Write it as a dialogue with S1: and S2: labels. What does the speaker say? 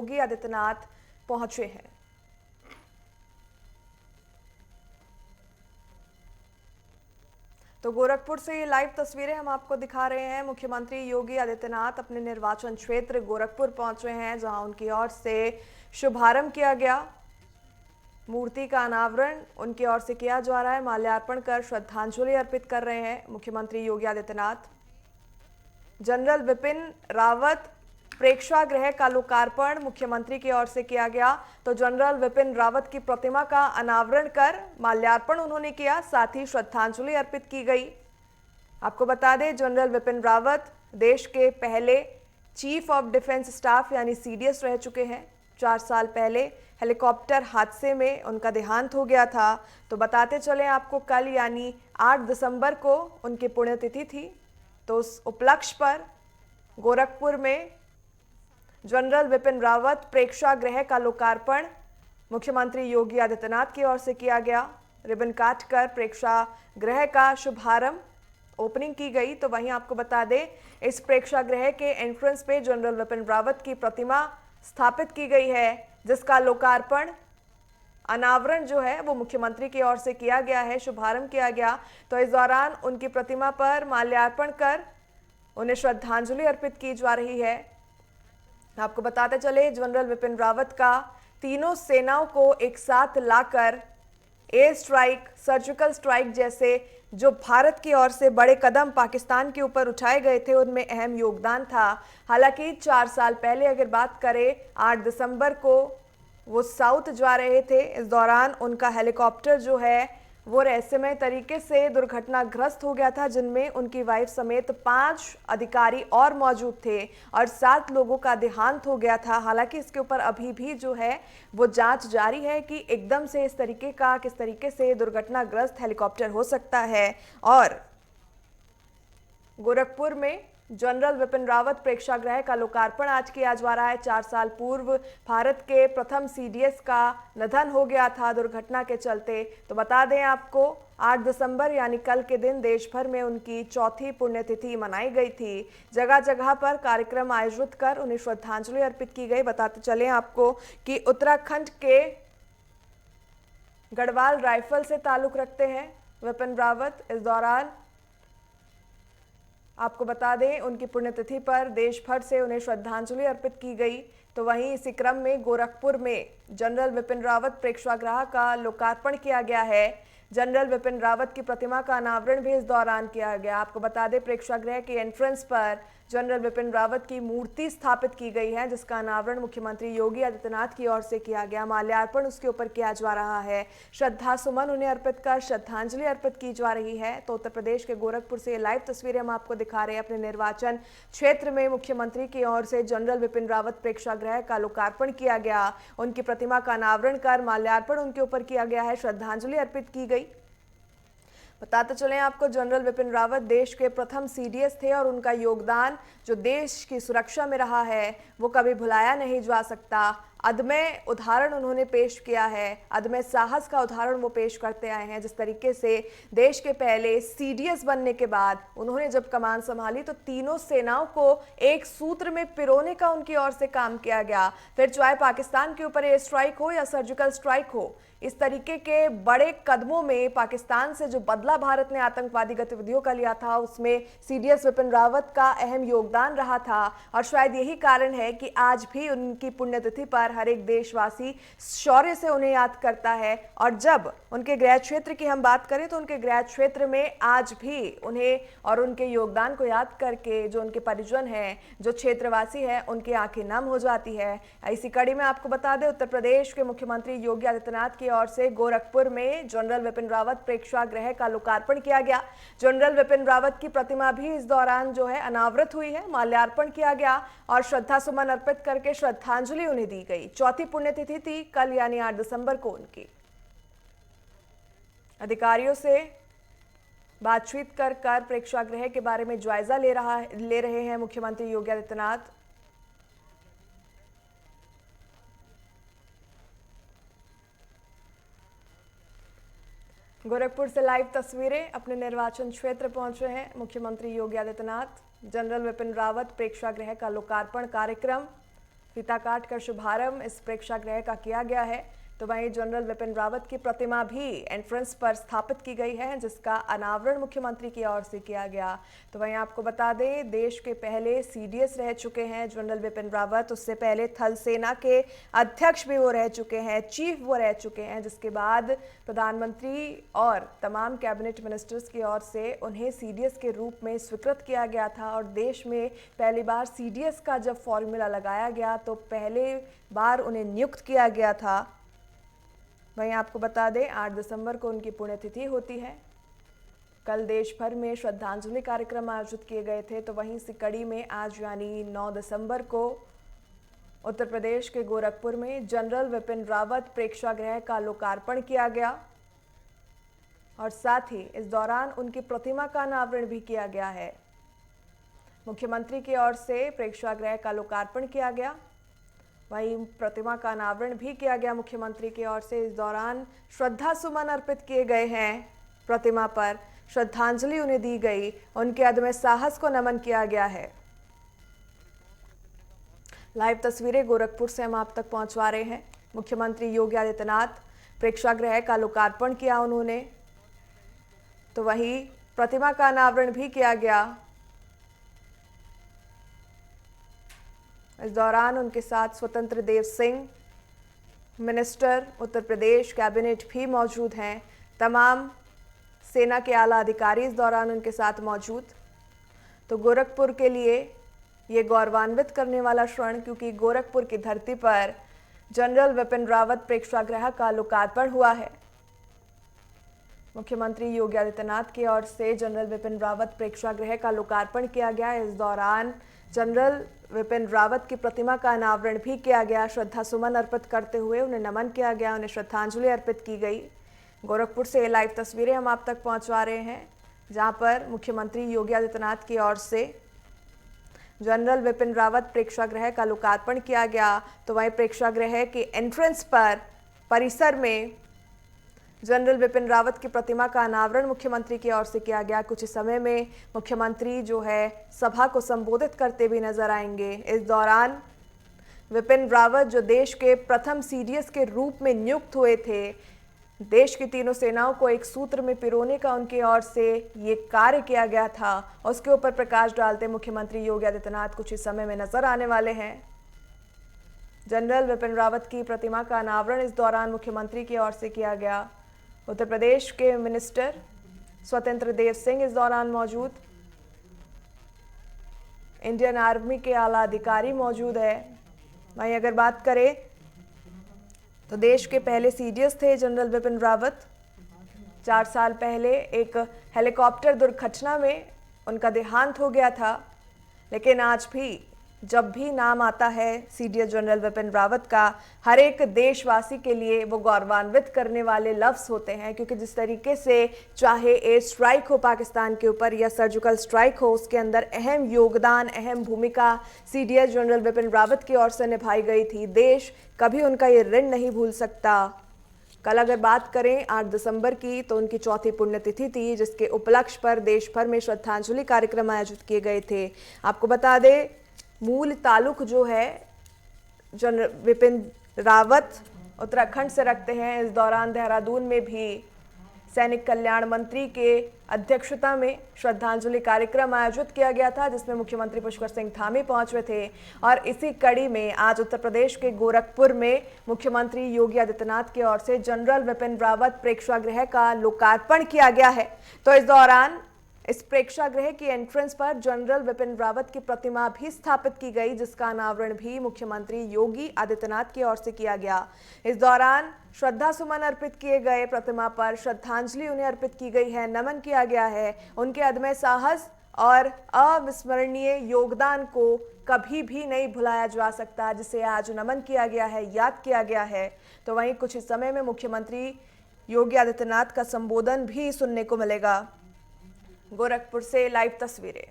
S1: योगी आदित्यनाथ पहुंचे हैं। तो गोरखपुर से ये लाइव तस्वीरें हम आपको दिखा रहे हैं। मुख्यमंत्री योगी आदित्यनाथ अपने निर्वाचन क्षेत्र गोरखपुर पहुंचे हैं, जहां उनकी ओर से शुभारंभ किया गया। मूर्ति का अनावरण उनकी ओर से किया जा रहा है। माल्यार्पण कर श्रद्धांजलि अर्पित कर रहे हैं मुख्यमंत्री योगी आदित्यनाथ। जनरल विपिन रावत प्रेक्षागृह का लोकार्पण मुख्यमंत्री की ओर से किया गया। तो जनरल विपिन रावत की प्रतिमा का अनावरण कर माल्यार्पण उन्होंने किया, साथ ही श्रद्धांजलि अर्पित की गई। आपको बता दें, जनरल विपिन रावत देश के पहले चीफ ऑफ डिफेंस स्टाफ यानी सीडीएस रह चुके हैं। 4 साल पहले हेलीकॉप्टर हादसे में उनका देहांत हो गया था। तो बताते चले आपको, कल यानी 8 दिसंबर को उनकी पुण्यतिथि थी। तो उस उपलक्ष्य पर गोरखपुर में जनरल विपिन रावत प्रेक्षागृह का लोकार्पण मुख्यमंत्री योगी आदित्यनाथ की ओर से किया गया। रिबन काटकर प्रेक्षागृह का शुभारंभ ओपनिंग की गई। तो वहीं आपको बता दें, इस प्रेक्षागृह के एंट्रेंस पे जनरल विपिन रावत की प्रतिमा स्थापित की गई है, जिसका लोकार्पण अनावरण जो है वो मुख्यमंत्री की ओर से किया गया है, शुभारंभ किया गया। तो इस दौरान उनकी प्रतिमा पर माल्यार्पण कर उन्हें श्रद्धांजलि अर्पित की जा रही है। आपको बताते चले, जनरल विपिन रावत का तीनों सेनाओं को एक साथ लाकर एयर स्ट्राइक, सर्जिकल स्ट्राइक जैसे जो भारत की ओर से बड़े कदम पाकिस्तान के ऊपर उठाए गए थे, उनमें अहम योगदान था। हालांकि 4 साल पहले अगर बात करें, 8 दिसंबर को वो साउथ जा रहे थे। इस दौरान उनका हेलीकॉप्टर जो है वो रहस्यमय तरीके से दुर्घटनाग्रस्त हो गया था, जिनमें उनकी वाइफ समेत 5 अधिकारी और मौजूद थे और 7 लोगों का देहांत हो गया था। हालांकि इसके ऊपर अभी भी जो है वो जांच जारी है कि एकदम से किस तरीके से दुर्घटनाग्रस्त हेलीकॉप्टर हो सकता है। और गोरखपुर में जनरल विपिन रावत प्रेक्षागृह का लोकार्पण आज किया जा रहा है। 4 साल पूर्व भारत के प्रथम सीडीएस का निधन हो गया था दुर्घटना के चलते। तो बता दें आपको, 8 दिसंबर यानी कल के दिन देश भर में उनकी चौथी पुण्यतिथि मनाई गई थी। जगह जगह पर कार्यक्रम आयोजित कर उन्हें श्रद्धांजलि अर्पित की गई। बताते चले आपको कि उत्तराखंड के गढ़वाल राइफल से ताल्लुक रखते हैं विपिन रावत। इस दौरान आपको बता दें, उनकी पुण्यतिथि पर देश भर से उन्हें श्रद्धांजलि अर्पित की गई। तो वहीं इसी क्रम में गोरखपुर में जनरल विपिन रावत प्रेक्षागृह का लोकार्पण किया गया है। जनरल विपिन रावत की प्रतिमा का अनावरण भी इस दौरान किया गया। आपको बता दें, प्रेक्षागृह के एंट्रेंस पर जनरल विपिन रावत की मूर्ति स्थापित की गई है, जिसका अनावरण मुख्यमंत्री योगी आदित्यनाथ की ओर से किया गया। माल्यार्पण उसके ऊपर किया जा रहा है। श्रद्धा सुमन उन्हें अर्पित कर श्रद्धांजलि अर्पित की जा रही है। तो उत्तर प्रदेश के गोरखपुर से लाइव तस्वीरें हम आपको दिखा रहे हैं। अपने निर्वाचन क्षेत्र में मुख्यमंत्री की ओर से जनरल विपिन रावत प्रेक्षागृह का लोकार्पण किया गया। उनकी प्रतिमा का अनावरण कर माल्यार्पण उनके ऊपर किया गया है, श्रद्धांजलि अर्पित की गई। बताते चलें आपको, जनरल विपिन रावत देश के प्रथम सीडीएस थे और उनका योगदान जो देश की सुरक्षा में रहा है वो कभी भुलाया नहीं जा सकता। अदम्य उदाहरण उन्होंने पेश किया है, अदम्य साहस का उदाहरण वो पेश करते आए हैं। जिस तरीके से देश के पहले सीडीएस बनने के बाद उन्होंने जब कमान संभाली तो तीनों सेनाओं को एक सूत्र में पिरोने का उनकी ओर से काम किया गया। फिर चाहे पाकिस्तान के ऊपर एयर स्ट्राइक हो या सर्जिकल स्ट्राइक हो, इस तरीके के बड़े कदमों में पाकिस्तान से जो बदला भारत ने आतंकवादी गतिविधियों का लिया था, उसमें सीडीएस विपिन रावत का अहम योगदान रहा था। और शायद यही कारण है कि आज भी उनकी पुण्यतिथि पर हर एक देशवासी शौर्य से उन्हें याद करता है। और जब उनके गृह क्षेत्र की हम बात करें तो उनके गृह क्षेत्र में आज भी उन्हें और उनके योगदान को याद करके जो उनके परिजन हैं, जो क्षेत्रवासी हैं, उनकी आंखें नम हो जाती है। इसी कड़ी में आपको बता दें, उत्तर प्रदेश के मुख्यमंत्री योगी आदित्यनाथ की ओर से गोरखपुर में जनरल विपिन रावत प्रेक्षागृह का लोकार्पण किया गया। जनरल विपिन रावत की प्रतिमा भी इस दौरान जो है अनावृत हुई है, माल्यार्पण किया गया और श्रद्धा सुमन अर्पित करके श्रद्धांजलि उन्हें दी गई। चौथी पुण्यतिथि थी कल यानी 8 दिसंबर को उनकी। अधिकारियों से बातचीत कर प्रेक्षागृह के बारे में जायजा ले रहे हैं मुख्यमंत्री योगी आदित्यनाथ। गोरखपुर से लाइव तस्वीरें, अपने निर्वाचन क्षेत्र पहुंचे हैं मुख्यमंत्री योगी आदित्यनाथ। जनरल विपिन रावत प्रेक्षागृह का लोकार्पण कार्यक्रम फीता काट कर शुभारंभ इस प्रेक्षागृह का किया गया है। तो वहीं जनरल विपिन रावत की प्रतिमा भी एंट्रेंस पर स्थापित की गई है, जिसका अनावरण मुख्यमंत्री की ओर से किया गया। तो वहीं आपको बता दें, देश के पहले सीडीएस रह चुके हैं जनरल विपिन रावत। उससे पहले थल सेना के अध्यक्ष भी वो रह चुके हैं, चीफ वो रह चुके हैं, जिसके बाद प्रधानमंत्री और तमाम कैबिनेट मिनिस्टर्स की ओर से उन्हें सीडीएस के रूप में स्वीकृत किया गया था। और देश में पहली बार सीडीएस का जब फॉर्मूला लगाया गया तो पहले बार उन्हें नियुक्त किया गया था। वहीं आपको बता दें, 8 दिसंबर को उनकी पुण्यतिथि होती है। कल देश भर में श्रद्धांजलि कार्यक्रम आयोजित किए गए थे। तो वहीं इसी कड़ी में आज यानी 9 दिसंबर को उत्तर प्रदेश के गोरखपुर में जनरल विपिन रावत प्रेक्षागृह का लोकार्पण किया गया और साथ ही इस दौरान उनकी प्रतिमा का अनावरण भी किया गया है। मुख्यमंत्री की ओर से प्रेक्षागृह का लोकार्पण किया गया, वहीं प्रतिमा का अनावरण भी किया गया मुख्यमंत्री की ओर से। इस दौरान श्रद्धा सुमन अर्पित किए गए हैं, प्रतिमा पर श्रद्धांजलि उन्हें दी गई, उनके अदम्य साहस को नमन किया गया है। लाइव तस्वीरें गोरखपुर से हम आप तक पहुंचवा रहे हैं। मुख्यमंत्री योगी आदित्यनाथ प्रेक्षागृह का लोकार्पण किया उन्होंने, तो वहीं प्रतिमा का अनावरण भी किया गया। इस दौरान उनके साथ स्वतंत्र देव सिंह मिनिस्टर उत्तर प्रदेश कैबिनेट भी मौजूद हैं। तमाम सेना के आला अधिकारी इस दौरान उनके साथ मौजूद। तो गोरखपुर के लिए ये गौरवान्वित करने वाला क्षण, क्योंकि गोरखपुर की धरती पर जनरल विपिन रावत प्रेक्षागृह का लोकार्पण हुआ है। मुख्यमंत्री योगी आदित्यनाथ की ओर से जनरल विपिन रावत प्रेक्षागृह का लोकार्पण किया गया। इस दौरान जनरल विपिन रावत की प्रतिमा का अनावरण भी किया गया। श्रद्धा सुमन अर्पित करते हुए उन्हें नमन किया गया, उन्हें श्रद्धांजलि अर्पित की गई। गोरखपुर से लाइव तस्वीरें हम आप तक पहुंचवा रहे हैं, जहां पर मुख्यमंत्री योगी आदित्यनाथ की ओर से जनरल विपिन रावत प्रेक्षागृह का लोकार्पण किया गया। तो वहीं प्रेक्षागृह के एंट्रेंस पर परिसर में जनरल विपिन रावत की प्रतिमा का अनावरण मुख्यमंत्री की ओर से किया गया। कुछ ही समय में मुख्यमंत्री जो है सभा को संबोधित करते भी नजर आएंगे। इस दौरान विपिन रावत जो देश के प्रथम सीडीएस के रूप में नियुक्त हुए थे, देश की तीनों सेनाओं को एक सूत्र में पिरोने का उनकी ओर से ये कार्य किया गया था, उसके ऊपर प्रकाश डालते मुख्यमंत्री योगी आदित्यनाथ कुछ ही समय में नजर आने वाले हैं। जनरल विपिन रावत की प्रतिमा का अनावरण इस दौरान मुख्यमंत्री की ओर से किया गया। उत्तर प्रदेश के मिनिस्टर स्वतंत्र देव सिंह इस दौरान मौजूद, इंडियन आर्मी के आला अधिकारी मौजूद है। वहीं अगर बात करें तो देश के पहले सीडीएस थे जनरल विपिन रावत। 4 साल पहले एक हेलीकॉप्टर दुर्घटना में उनका देहांत हो गया था, लेकिन आज भी जब भी नाम आता है सीडीएस जनरल विपिन रावत का, हर एक देशवासी के लिए वो गौरवान्वित करने वाले लफ्ज होते हैं। क्योंकि जिस तरीके से चाहे एयर स्ट्राइक हो पाकिस्तान के ऊपर या सर्जिकल स्ट्राइक हो, उसके अंदर अहम योगदान, अहम भूमिका सीडीएस जनरल विपिन रावत की ओर से निभाई गई थी। देश कभी उनका ये ऋण नहीं भूल सकता। कल अगर बात करें 8 दिसंबर की, तो उनकी चौथी पुण्यतिथि थी, जिसके उपलक्ष्य पर देश भर में श्रद्धांजलि कार्यक्रम आयोजित किए गए थे। आपको बता दें, मूल ताल्लुक जो है जनरल विपिन रावत उत्तराखंड से रखते हैं। इस दौरान देहरादून में भी सैनिक कल्याण मंत्री के अध्यक्षता में श्रद्धांजलि कार्यक्रम आयोजित किया गया था, जिसमें मुख्यमंत्री पुष्कर सिंह धामी पहुंच रहे थे। और इसी कड़ी में आज उत्तर प्रदेश के गोरखपुर में मुख्यमंत्री योगी आदित्यनाथ की ओर से जनरल विपिन रावत प्रेक्षागृह का लोकार्पण किया गया है। तो इस दौरान इस प्रेक्षागृह की एंट्रेंस पर जनरल विपिन रावत की प्रतिमा भी स्थापित की गई, जिसका अनावरण भी मुख्यमंत्री योगी आदित्यनाथ की ओर से किया गया। इस दौरान श्रद्धा सुमन अर्पित किए गए, प्रतिमा पर श्रद्धांजलि उन्हें अर्पित की गई है, नमन किया गया है। उनके अदम्य साहस और अविस्मरणीय योगदान को कभी भी नहीं भुलाया जा सकता, जिसे आज नमन किया गया है, याद किया गया है। तो वहीं कुछ ही समय में मुख्यमंत्री योगी आदित्यनाथ का संबोधन भी सुनने को मिलेगा। गोरखपुर से लाइव तस्वीरें।